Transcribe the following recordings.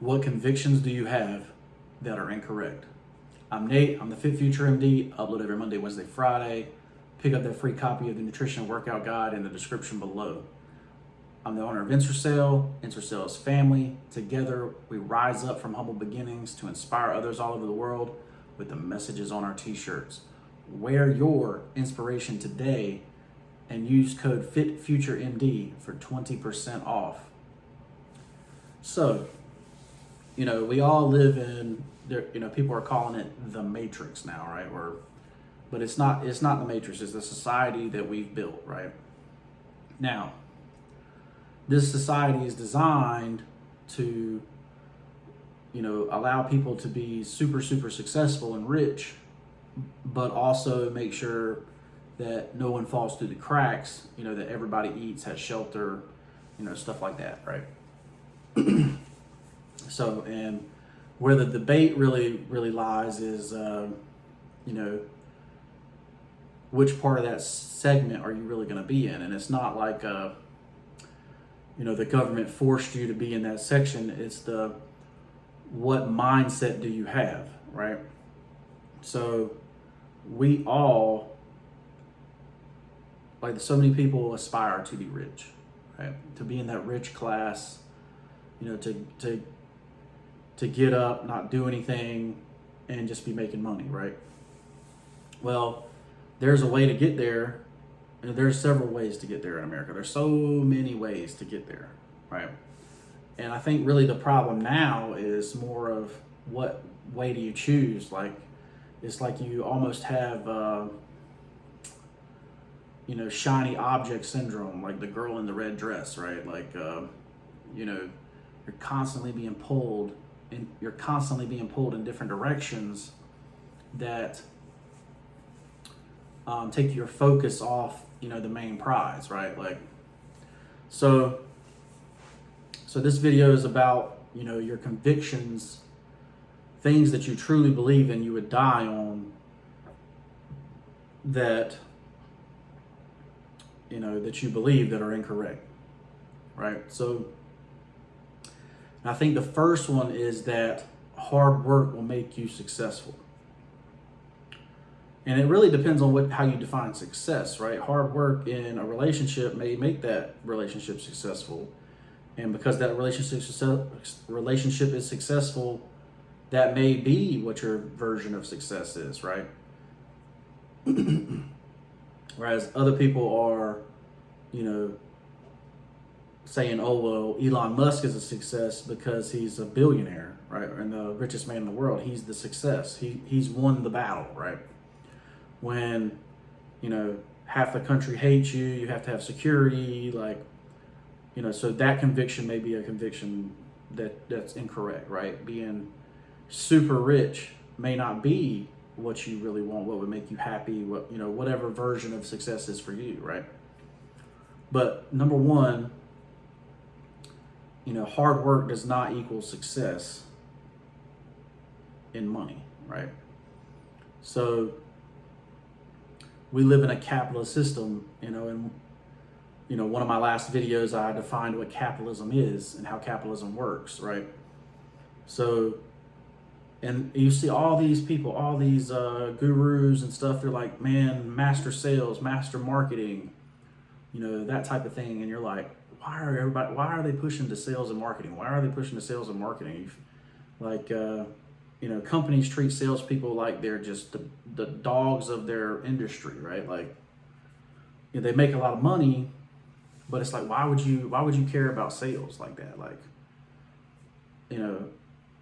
What convictions do you have that are incorrect? I'm Nate. I'm the FitFutureMD. Upload every Monday, Wednesday, Friday. Pick up that free copy of the nutrition workout guide in the description below. I'm the owner of Ensorsale. Ensorsale is family. Together, we rise up from humble beginnings to inspire others all over the world with the messages on our t-shirts. Wear your inspiration today and use code FitFutureMD for 20% off. So, we all live in there. People are calling it the Matrix now, right? But it's not the Matrix. It's the society that we've built, right? Now, this society is designed to, allow people to be super, super successful and rich, but also make sure that no one falls through the cracks, that everybody eats, has shelter, stuff like that, right? So, and where the debate really lies is, which part of that segment are you really going to be in? And it's not like, the government forced you to be in that section. It's what mindset do you have, right? So we all, so many people aspire to be rich, right? To be in that rich class, to get up, not do anything, and just be making money, right? Well, there's a way to get there. And there's several ways to get there in America. There's so many ways to get there, right? And I think really the problem now is more of what way do you choose? It's like you almost have, shiny object syndrome, like the girl in the red dress, right? You're constantly being pulled in different directions that take your focus off, the main prize, right? So this video is about, your convictions, things that you truly believe in, you would die on, that, that you believe that are incorrect, right? So I think the first one is that hard work will make you successful. And it really depends on how you define success, right? Hard work in a relationship may make that relationship successful. And because that relationship is successful, that may be what your version of success is, right? Whereas other people are, saying, oh, well, Elon Musk is a success because he's a billionaire, right? And the richest man in the world. He's the success. He's won the battle, right? When, half the country hates you, you have to have security, so that conviction may be a conviction that's incorrect, right? Being super rich may not be what you really want, what would make you happy, whatever version of success is for you, right? But number one, hard work does not equal success in money, right? So we live in a capitalist system, and one of my last videos, I defined what capitalism is and how capitalism works, right? So, and you see all these people, all these gurus and stuff, they're like, man, master sales, master marketing, that type of thing. And you're like, why are they pushing to sales and marketing? Why are they pushing to sales and marketing? Companies treat salespeople like they're just the dogs of their industry, right? They make a lot of money, but it's like, why would you care about sales like that?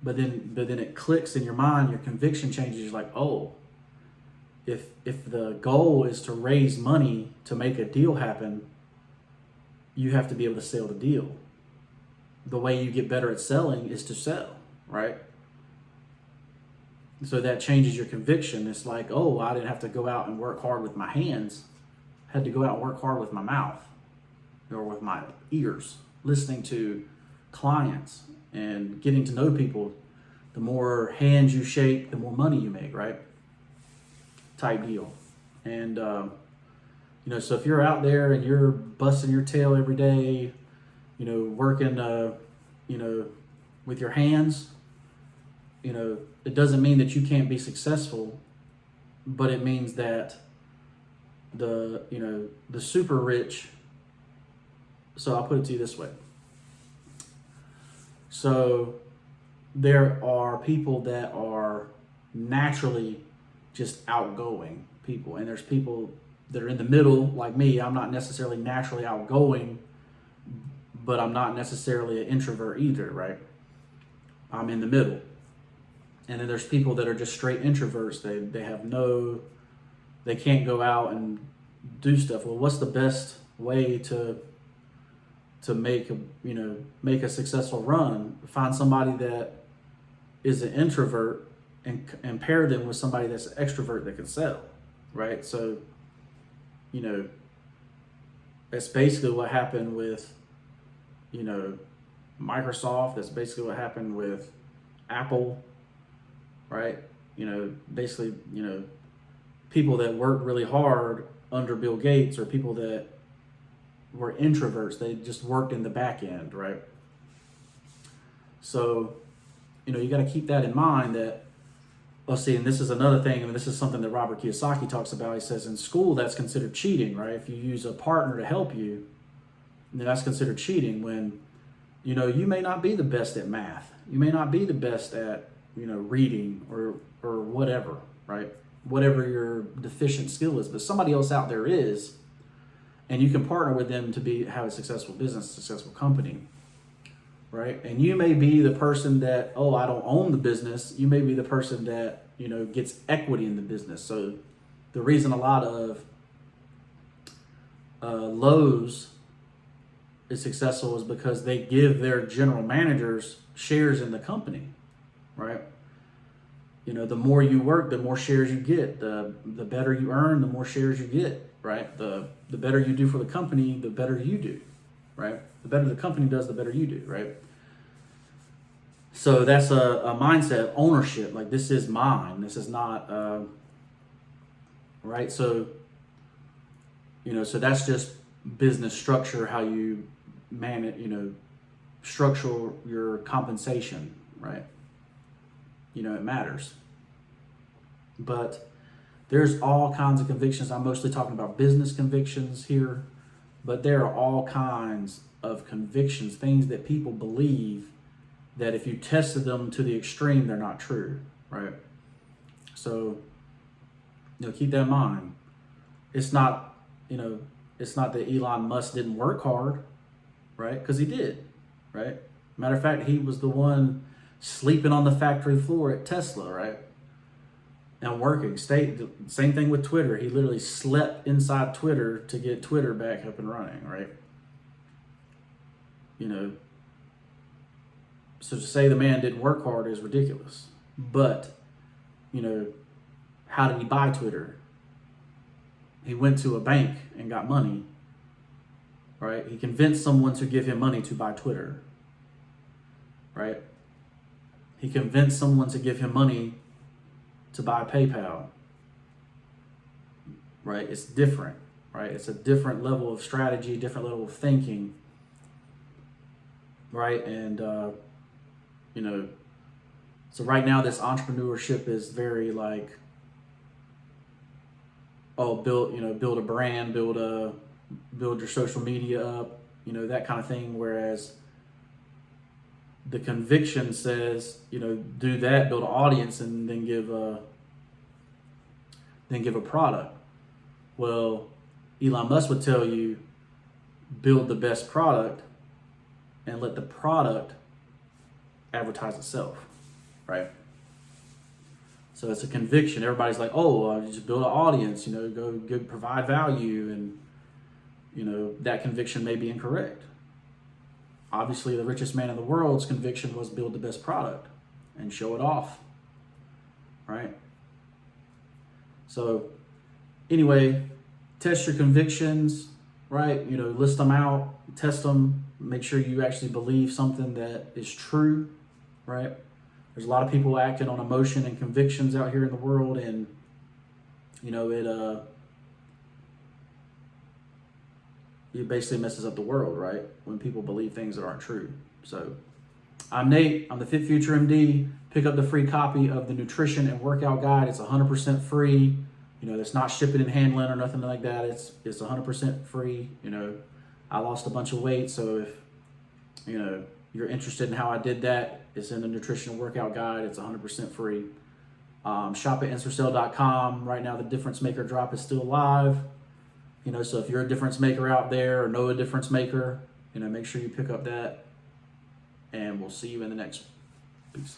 But then it clicks in your mind, your conviction changes. You're like, oh, if the goal is to raise money to make a deal happen, you have to be able to sell the deal. The way you get better at selling is to sell, right? So that changes your conviction. It's like, oh, I didn't have to go out and work hard with my hands. I had to go out and work hard with my mouth or with my ears, listening to clients and getting to know people. The more hands you shake, the more money you make, right? Type deal. And, so if you're out there and you're busting your tail every day, working, with your hands, you know, it doesn't mean that you can't be successful, but it means that the super rich. So I'll put it to you this way. So there are people that are naturally just outgoing people, and there's people that are in the middle, like me. I'm not necessarily naturally outgoing, but I'm not necessarily an introvert either, right? I'm in the middle. And then there's people that are just straight introverts. They can't go out and do stuff. Well, what's the best way to make a successful run? Find somebody that is an introvert and pair them with somebody that's an extrovert that can sell, right? So, you know, that's basically what happened with, you know, Microsoft. That's basically what happened with Apple, right? You know, basically, you know, people that worked really hard under Bill Gates, or people that were introverts. They just worked in the back end, right? So, you know, you got to keep that in mind. That, let's see, and this is another thing, and this is something that Robert Kiyosaki talks about. He says in school, that's considered cheating, right? If you use a partner to help you, then that's considered cheating. When, you know, you may not be the best at math, you may not be the best at, you know, reading or whatever, right? Whatever your deficient skill is, but somebody else out there is, and you can partner with them to have a successful business, a successful company, right? And you may be the person that, oh, I don't own the business. You may be the person that, you know, gets equity in the business. So the reason a lot of Lowe's is successful is because they give their general managers shares in the company, right? You know, the more you work, the more shares you get. The better you earn, the more shares you get, right? The better you do for the company, the better you do, right? The better the company does, the better you do, right? So that's a mindset, ownership. Like, this is mine. This is not, right? So, you know, so that's just business structure, how you manage, you know, structure your compensation, right? You know, it matters. But there's all kinds of convictions. I'm mostly talking about business convictions here, but there are all kinds of convictions, things that people believe that if you tested them to the extreme, they're not true, right? So, you know, keep that in mind. It's not, you know, it's not that Elon Musk didn't work hard, right? Because he did, right? Matter of fact, he was the one sleeping on the factory floor at Tesla, right? And working. Same thing with Twitter. He literally slept inside Twitter to get Twitter back up and running, right? You know, so to say the man didn't work hard is ridiculous. But, you know, how did he buy Twitter? He went to a bank and got money, right? He convinced someone to give him money to buy Twitter, right? He convinced someone to give him money to buy PayPal, right? It's different, right? It's a different level of strategy, different level of thinking, right? And, you know, so right now this entrepreneurship is very like, oh, build a brand, build your social media up, you know, that kind of thing. Whereas the conviction says, you know, do that, build an audience, and then give a product. Well, Elon Musk would tell you, build the best product and let the product advertise itself, right? So it's a conviction. Everybody's like, oh, just build an audience, you know, go provide value, and, you know, that conviction may be incorrect. Obviously, the richest man in the world's conviction was build the best product and show it off, right? So anyway, test your convictions, right? You know, list them out, test them, make sure you actually believe something that is true, right? There's a lot of people acting on emotion and convictions out here in the world, and, you know, it basically messes up the world, right? When people believe things that aren't true. So I'm Nate. I'm the FitFutureMD. Pick up the free copy of the nutrition and workout guide. It's 100% free. You know, it's not shipping and handling or nothing like that. It's 100% free. You know, I lost a bunch of weight, so if you know you're interested in how I did that, it's in the nutrition and workout guide. It's 100% free. Shop at Ensorsale.com. Right now, the difference maker drop is still live. You know, so if you're a difference maker out there or know a difference maker, you know, make sure you pick up that. And we'll see you in the next one. Peace.